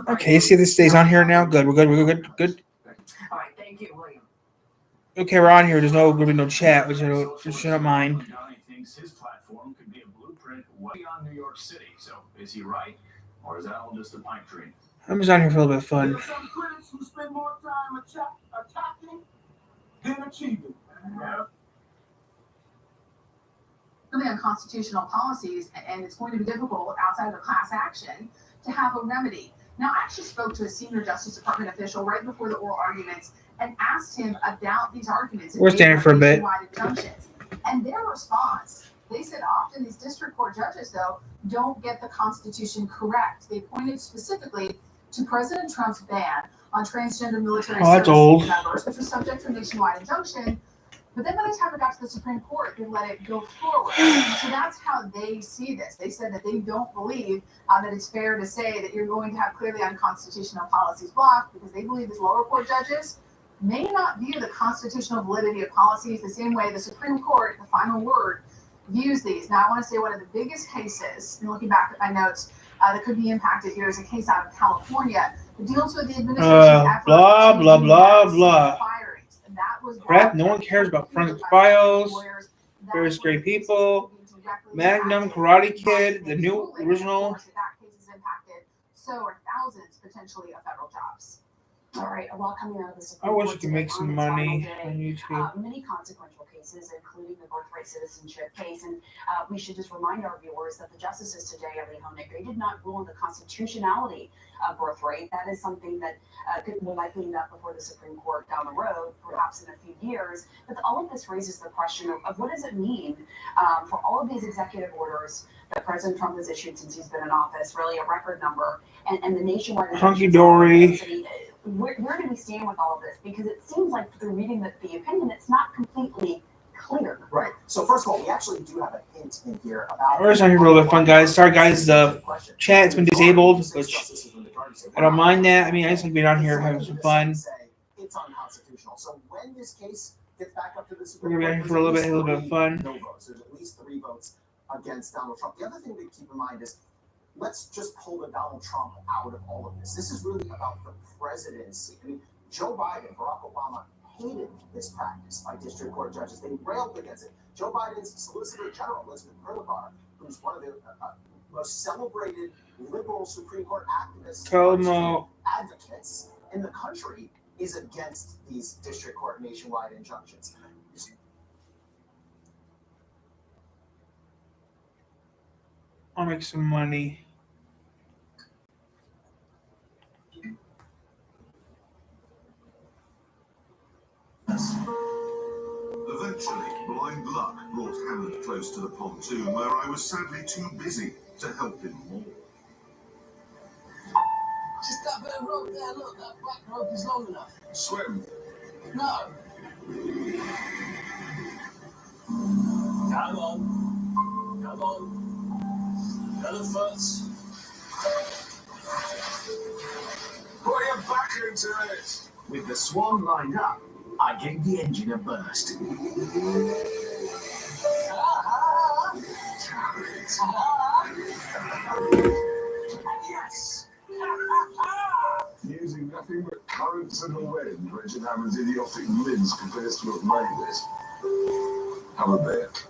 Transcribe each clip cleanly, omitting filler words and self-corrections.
Okay, see if this stays on here now. Good, we're good. All right, thank you, William. Okay, we're on here. There's no gonna be no chat, which I don't mind. Donnie thinks his platform could be a blueprint beyond New York City. So is he right, or is that all just a pipe dream? I'm just on here for a little bit of fun. There are some critics who spend more time attacking than achieving. Really unconstitutional policies, and it's going to be difficult outside of a class action to have a remedy. Now, I actually spoke to a senior Justice Department official right before the oral arguments and asked him about these arguments. We're standing for a bit. And their response, they said often these district court judges, though, don't get the Constitution correct. They pointed specifically to President Trump's ban on transgender military service members, which was subject to a nationwide injunction. But then by the time it got to the Supreme Court, they let it go forward. So that's how they see this. They said that they don't believe that it's fair to say that you're going to have clearly unconstitutional policies blocked, because they believe these lower court judges may not view the constitutional validity of policies the same way the Supreme Court, the final word, views these. Now, I want to say one of the biggest cases, and looking back at my notes, that could be impacted here is a case out of California that deals with the administration's effort blah, blah, blah, blah. firings. And that was Crap, no one cares about forensic files. Various great people. Magnum, Karate Kid, the new original. That case is impacted. So are thousands potentially of federal jobs. All right, a lot coming out of the I Supreme wish Court you could make today some its money final on day. YouTube. Many consequential cases, including the birthright citizenship case. And we should just remind our viewers that the justices today, Ellie Honig, they did not rule on the constitutionality of birthright. That is something that will likely end up before the Supreme Court down the road, perhaps in a few years. But all of this raises the question of what does it mean for all of these executive orders that President Trump has issued since he's been in office, really a record number, and the nationwide hunky-dory. Where do we stand with all of this? Because it seems like through reading the opinion, it's not completely clear. Right. So first of all, we actually do have a hint in here about. We're just on here for a little bit of fun, guys. Sorry, guys. The chat's been disabled, which I don't mind that. I mean, I just like being on here having some fun. It's unconstitutional. So when this case gets back up to the We're Supreme gonna be on here Court, for a little bit of fun. No votes. There's at least 3 votes against Donald Trump. The other thing to keep in mind is, let's just pull the Donald Trump out of all of this. This is really about the presidency. I mean, Joe Biden, Barack Obama hated this practice by district court judges. They railed against it. Joe Biden's Solicitor General, Elizabeth Prelogar, who's one of the most celebrated liberal Supreme Court activists, advocates in the country, is against these district court nationwide injunctions. I'll make some money. Eventually, blind luck brought Hammond close to the pontoon, where I was sadly too busy to help him more. Just that bit of rope there, look, that black rope is long enough. Swim. No. Come on. Come on. Elephants. Put your back into it. With the swan lined up, I gave the engine a burst. Yes. Using nothing but currents and the wind, Richard Hammond's idiotic limbs compares to have made this. Have a bet.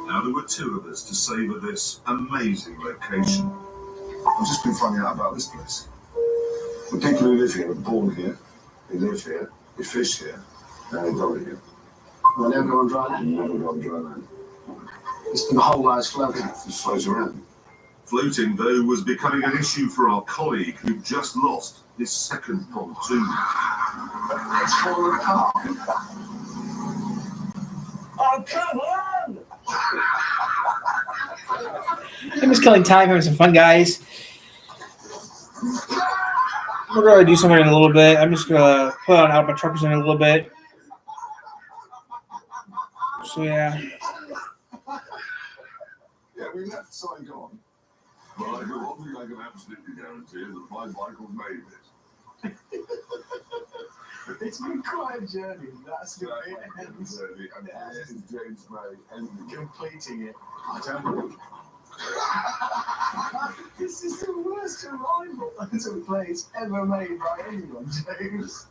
Now there were 2 of us to savour this amazing location. I've just been finding out about this place. The people who live here are born here, they live here, they fish here, and they die here. We'll never go on dry land. You never go on dry land. The whole lies floating. It just floats around. Floating, though, was becoming an issue for our colleague who just lost his second pontoon. It's falling apart. Oh, come on! I'm just killing time, having some fun, guys. We're gonna do something in a little bit. I'm just gonna put on Out My Truckers in a little bit. So yeah. Yeah, we left Saigon. But I do one thing I can absolutely guarantee is that my Michael made it. It's been quite a journey. That's the way it ends. And here's James May ending it. Completing it. I don't know. better place ever made by anyone, James.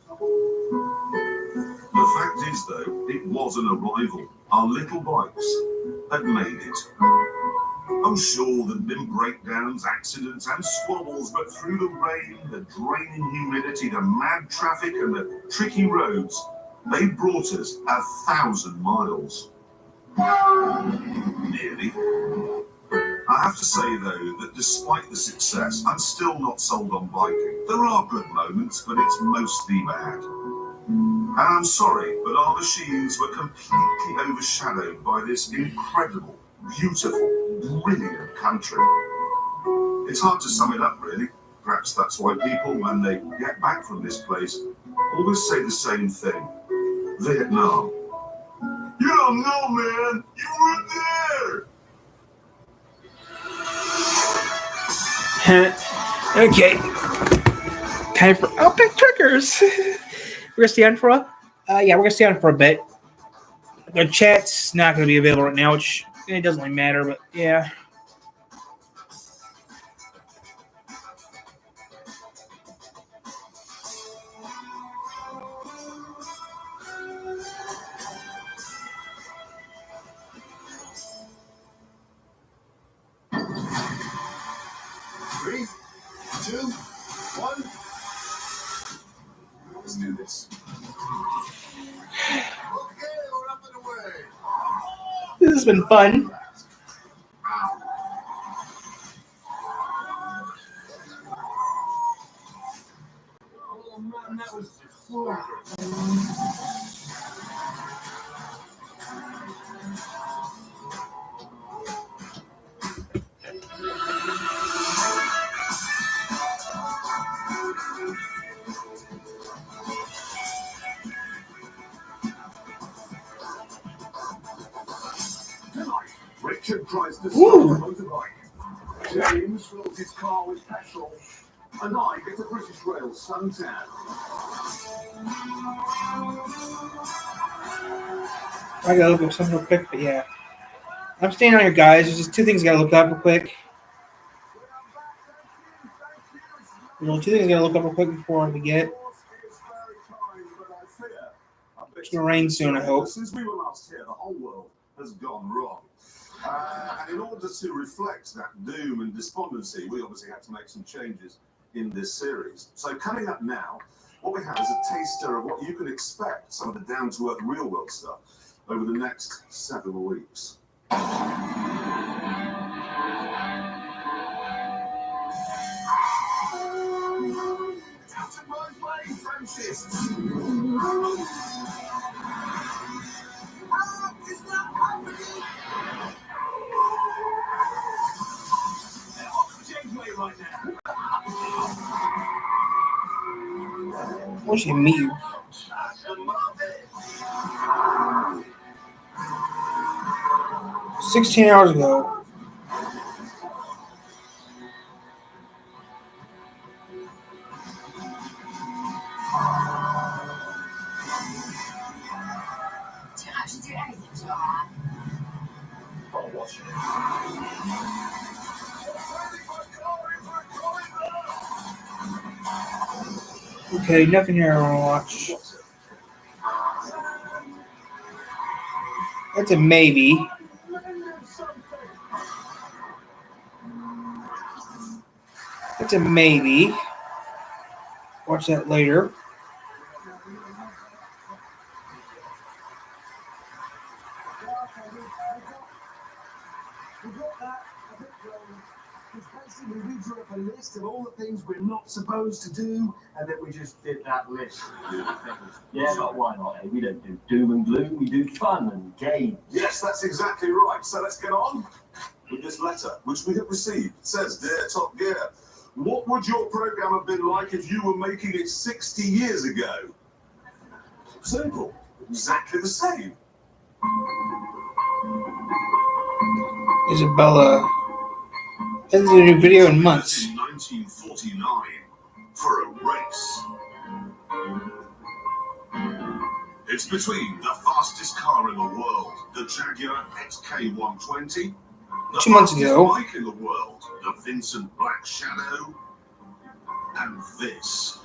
The fact is, though, it was an arrival. Our little bikes had made it. I'm sure there'd been breakdowns, accidents, and squabbles, but through the rain, the draining humidity, the mad traffic, and the tricky roads, they brought us 1,000 miles. Nearly. I have to say, though, that despite the success, I'm still not sold on biking. There are good moments, but it's mostly bad. And I'm sorry, but our machines were completely overshadowed by this incredible, beautiful, brilliant country. It's hard to sum it up, really. Perhaps that's why people, when they get back from this place, always say the same thing. Vietnam. You don't know, man. You were there. Okay. Time for Outback Truckers. We're gonna stay on for a bit. The chat's not gonna be available right now, which it doesn't really matter, but yeah. Three, two, one. Let's do this. Okay, we're up and away. This has been fun. Oh man, that was horrible. Richard tries to Ooh. start a motorbike. James fills his car with petrol. And I get a British Rail suntan. I gotta look up something real quick, but yeah. I'm staying on here, guys. There's just two things I gotta look up real quick. Two things I gotta look up real quick before we get. It's gonna rain soon, I hope. Since we were last here, the whole world has gone wrong. And in order to reflect that doom and despondency, we obviously had to make some changes in this series. So coming up now, what we have is a taster of what you can expect, some of the down-to-earth real-world stuff, over the next 7 weeks. Francis. It's not happening. James Way right now. I wish I could meet you. 16 hours ago. I should do anything to that. I'll watch it. Okay, nothing here I want to watch. That's a maybe. That's a maybe. Watch that later. We drew up a list of all the things we're not supposed to do, and then we just did that list. Yeah, but why not? Eh? We don't do doom and gloom, we do fun and games. Yes, that's exactly right. So let's get on with this letter, which we have received. It says, Dear Top Gear, what would your program have been like if you were making it 60 years ago? Simple. Exactly the same. Isabella. Hasn't done a new video in months. In 1949 for a race. It's between the fastest car in the world, the Jaguar XK120, the 2 months fastest ago. bike in the world, the Vincent Black Shadow, And this.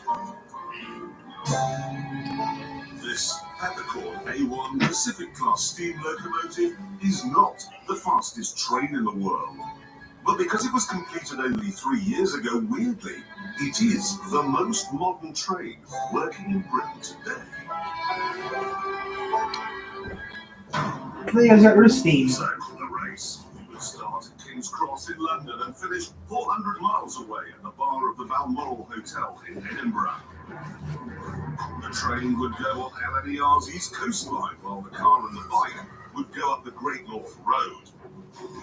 This Peppercorn A1 Pacific Class steam locomotive is not the fastest train in the world. But because it was completed only 3 years ago, weirdly, it is the most modern train working in Britain today. They guys got rid of steam. So, the race would start at King's Cross in London and finish 400 miles away at the bar of the Balmoral Hotel in Edinburgh. The train would go on LNER's East Coast Line, while the car and the bike would go up the Great North Road.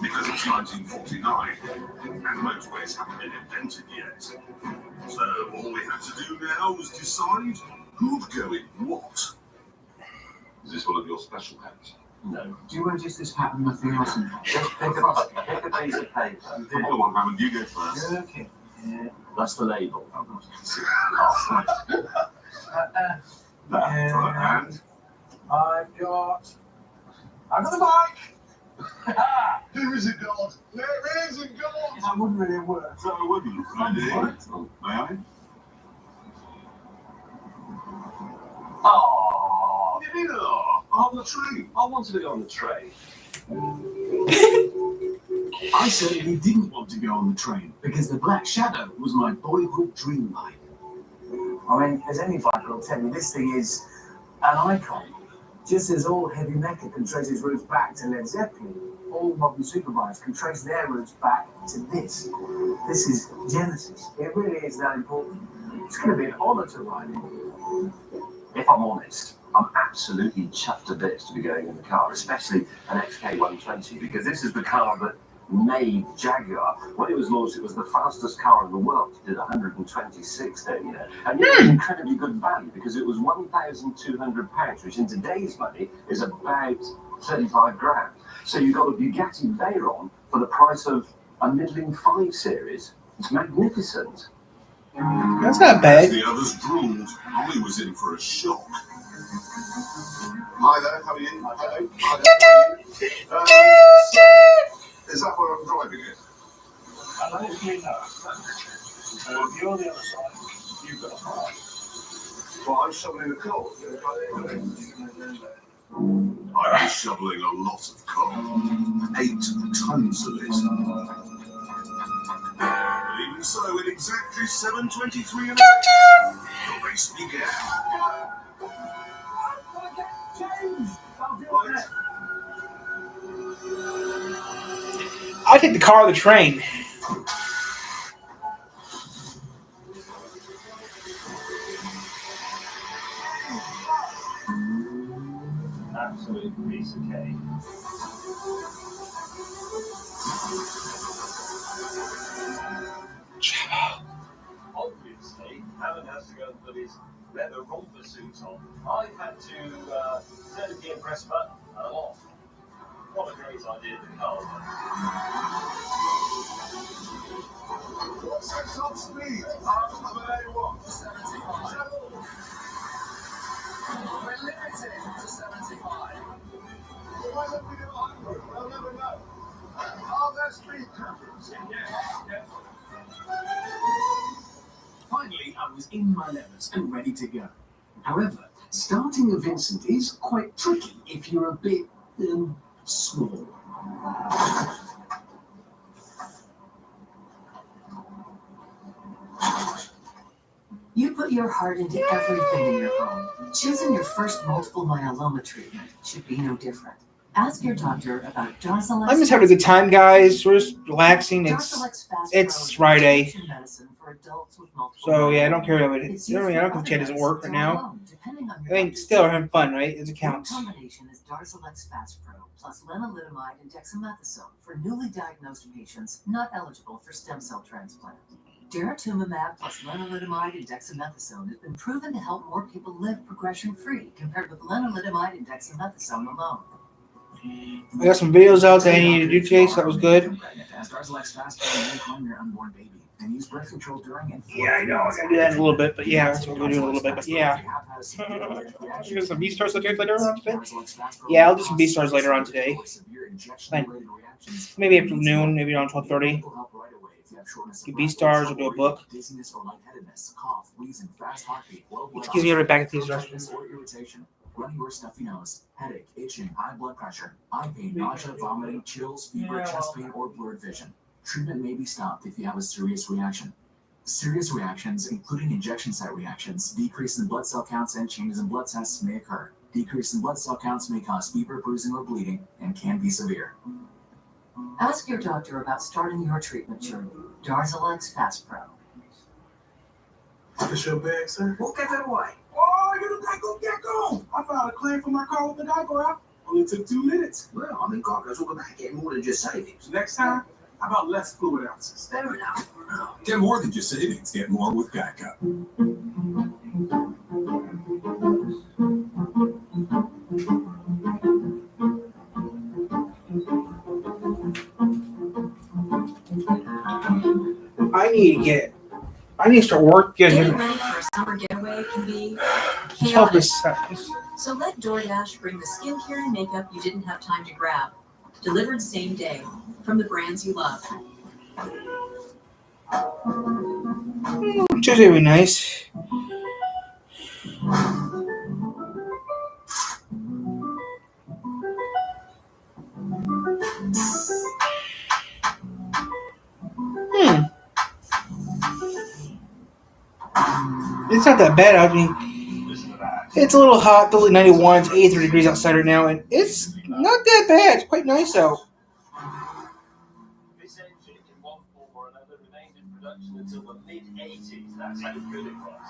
Because it's 1949, and motorways haven't been invented yet. So all we had to do now was decide who'd go in what. Is this one of your special hats? No. Do you want just this hat and nothing else? Just pick a piece of paper. Go on, Hammond, you go first. Okay. Yeah. That's the label. And I've got the bike. there is a God. There is a God. That wouldn't really work. So it wouldn't. Ready? May I? Oh, Yeah, on the train. I wanted to go on the train. I certainly didn't want to go on the train because the Black Shadow was my boyhood dream bike. I mean, as any biker will tell you, this thing is an icon. Just as all heavy metal can trace its roots back to Led Zeppelin, all modern superbikes can trace their roots back to this. This is Genesis. It really is that important. It's going to be an honour to ride it. If I'm honest, I'm absolutely chuffed to bits to be going in the car, especially an XK120, because this is the car that made Jaguar. When it was launched, it was the fastest car in the world. It did 126 there, you know. And it was incredibly good value because it was £1,200, which in today's money is about 35 grand. So you got a Bugatti Veyron for the price of a middling 5 Series. It's magnificent. That's not As bad. the others drooled, Ollie was in for a shock. Hi there, how are you? Hello. Hi there. Is that where I'm driving it? And I didn't know. So if you're on the other side, you've got a hide. Well, I'm shoveling the coal. I was shoveling a lot of coal. 8 tons of it. But even so, in exactly 7:23 and the race began. Right. I take the car or the train. Absolute piece of cake. Obviously, Alan has to go and put his leather romper suit on. I've had to turn the key and press button and I'm off. What a great idea the car. What's that top speed? I'm an A1. 75. We're limited to 75. Why don't we do 100? I'll never know. Are there speed cameras? Yes. Finally, I was in my levers and ready to go. However, starting a Vincent is quite tricky if you're a bit small. You put your heart into everything in your home. Choosing your first multiple myeloma treatment should be no different. Ask your doctor about Darzalex. I'm just having a good time, guys. We're just relaxing. Darzalex Fast It's Pro is Friday. prescription medicine for adults with multiple So yeah, I myeloma. don't care about it. It's I used don't for think the chat doesn't work right other now. alone, depending on I your think doctor's still we're opinion. having fun, right? It The counts. combination is Darzalex Fast Pro plus lenalidomide and dexamethasone for newly diagnosed patients not eligible for stem cell transplant. Daratumumab plus lenalidomide and dexamethasone has been proven to help more people live progression-free compared with lenalidomide and dexamethasone alone. I got some videos out that I need to do today, so that was good. Darzalex Fast Pro may harm your unborn baby and use birth control during and Yeah, I know. I gotta do that in a little bit, but yeah, that's what we're doing a little bit. But yeah, you got some B stars later on today. Yeah, I'll do some B stars later on today. Like, maybe after noon, maybe around 12:30. have shortness of Get breath, B-stars or trouble do a breathing, book. dizziness or lightheadedness, cough, wheezing, fast heartbeat, low blood Excuse me, I'll be back at these oxygen, restaurants. or irritation, runny or stuffy nose, headache, itching, high blood pressure, eye pain, nausea, vomiting, chills, fever, chest pain, or blurred vision. Treatment may be stopped if you have a serious reaction. Serious reactions, including injection site reactions, decrease in blood cell counts, and changes in blood tests may occur. Decrease in blood cell counts may cause fever, bruising, or bleeding, and can be severe. Ask your doctor about starting your treatment journey. Darzalex Fast Pro. This your bag, sir? Well, get that away. Oh, you're the Geico Gecko! I filed a claim for my car with the Geico app. Only took 2 minutes. Well, I mean, Geico's all about getting more than just savings. Next time, how about less fluid ounces? Fair enough. Get more than just savings. Get more with Geico. I need to start work. Getting ready for a summer getaway can be chaotic. So let DoorDash bring the skincare and makeup you didn't have time to grab. Delivered same day from the brands you love. Tuesday would be nice. It's not that bad. I mean, it's a little hot. It's only 91. It's 83 degrees outside right now, and it's not that bad. It's quite nice out. This engine in 1.4 and ever remained in production until the mid-80s. That's how good it was.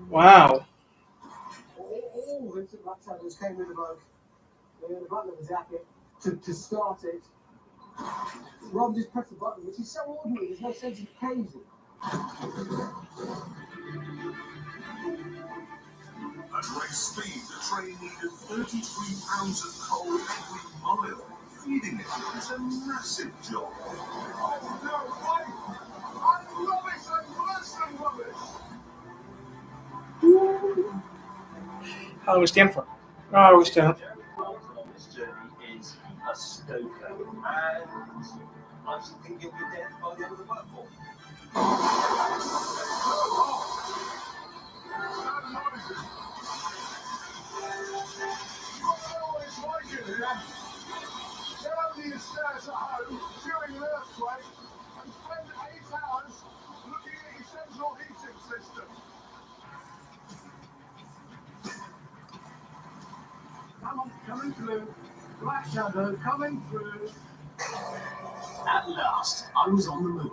Wow. All Vincent Blacksaddles came with a bloke in the button of the jacket to start it. Rob just pressed the button, which is so ordinary. There's no sense of occasion. At race speed, the train needed 33 pounds of coal every mile. Feeding it is a massive job. Oh, no, I'm rubbish. I'm worse than rubbish. How do we stand for? Oh, we stand. Jeremy Clarkson on this journey is a stoker, and I just think he'll be dead by the end of the platform. Stairs at home during an earthquake and spend 8 hours looking at your central heating system. Come on, coming through. Black Shadow coming through. At last, I was on the move.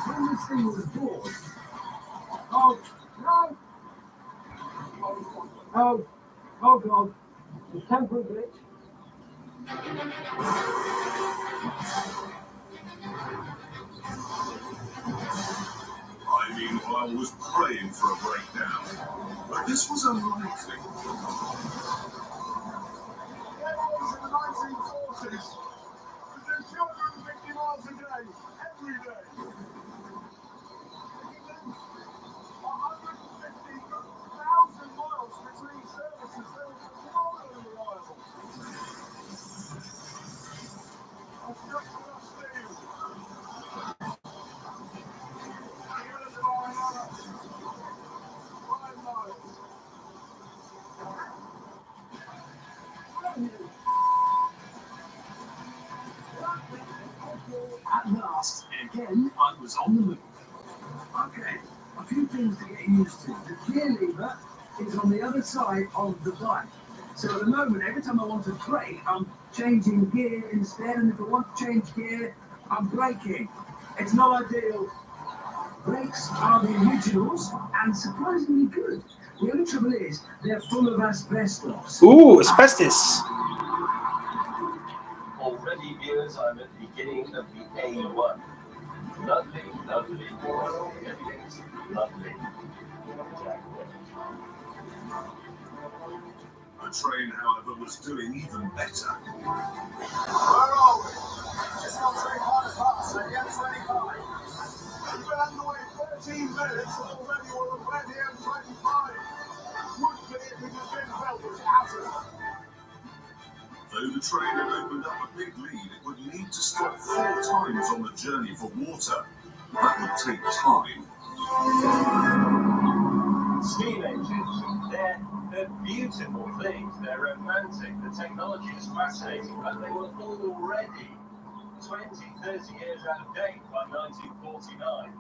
When this thing was born, Oh, no. Oh God. The temporary glitch. I mean, I was praying for a breakdown, but this was unlikely. There was in the 1940s. We do 250 miles a day, every day. 150,000 miles between services. They were phenomenally reliable. I've just got steam. at last, again, I was on the move. Okay, a few things to get used to. The gear lever is on the other side of the bike. So at the moment, every time I want to brake, I'm changing gear instead, and if I want to change gear, I'm braking. It's not ideal. Brakes are the originals and surprisingly good. The only trouble is they're full of asbestos. Ooh, asbestos. Already, viewers, I'm at the beginning of the A1. Lovely, lovely. Everything's lovely. The train, however, was doing even better. Where are we? Just got 3 miles past the M25. We've been underway 13 minutes and already we're at the M25. Would be if it had been built, which it hasn't. Though the train had opened up a big lead, it would would need to stop 4 times on the journey for water. That would take time. Steam engines, they're beautiful things, they're romantic, the technology is fascinating, but they were already 20, 30 years out of date by 1949.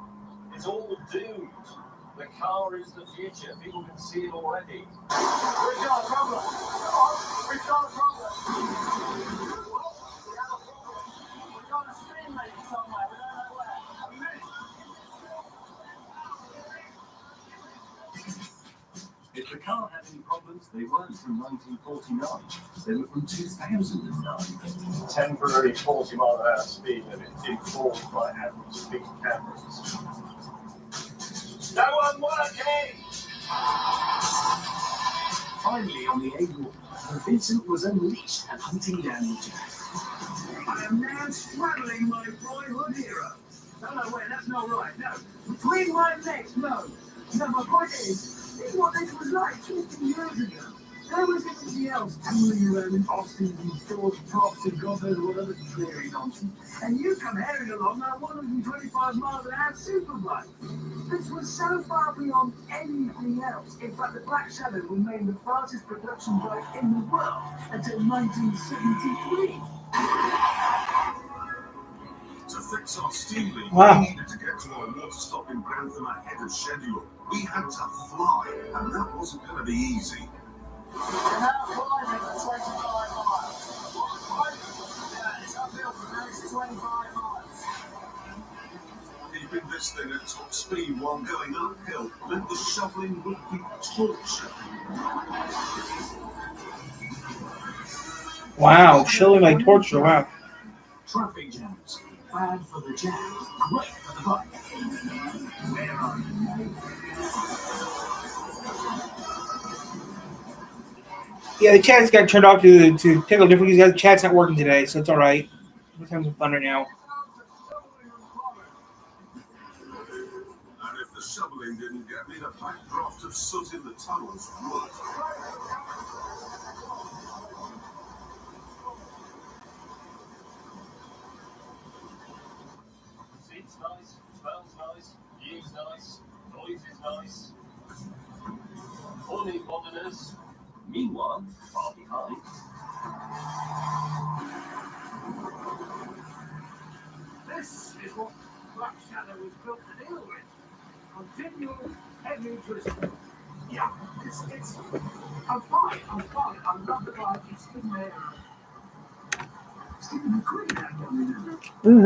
It's all doomed. The car is the future. People can see it already. We've got a problem. We've got a problem. We have a problem. We've got a stream lane somewhere. We don't know where. A minute. If the car had any problems, they weren't from 1949. They were from 2009. Temporary 40-mile-an-hour speed limit informed by average speed cameras. No one working! Finally, on the A-Wall, Vincent was unleashed and hunting down the jack. I am now straddling my boyhood hero. No, wait, that's not right. No, between my legs, no. No, my point is, this is what this was like 50 years ago. There was everything else tumbling around in Austin and stores, props, and God knows what other dreary nonsense. And you come herring along at 125 miles an hour superbike. This was so far beyond anything else. In fact, the Black Shadow remained the fastest production bike in the world until 1973. To fix our steam leak, Wow. we needed to get to our water stop in Grantham ahead of schedule. We had to fly, and that wasn't going to be easy. We're now climbing at 25 miles. Yeah, it's uphill for the next 25 miles. Keeping this thing at top speed while going uphill meant the shoveling would be torture. Wow, chilling like torture. Wow. Traffic jams. Bad for the jam, great for the bike. Where are you, mate? Yeah, the chat's got turned off to technical difficulties. The chat's not working today, so it's all right. We're having some fun right now. And if the shoveling didn't get me, the backdraft of soot in the tunnels would. Seats nice, smells nice, view's nice, noise is nice. All need moderners. Meanwhile, far behind, This is what Black Shadow was built to deal with. Continual heavy twisting. Yeah, it's I'm fine. I love the bike. It's in there. Stephen McQueen had one in it. Really?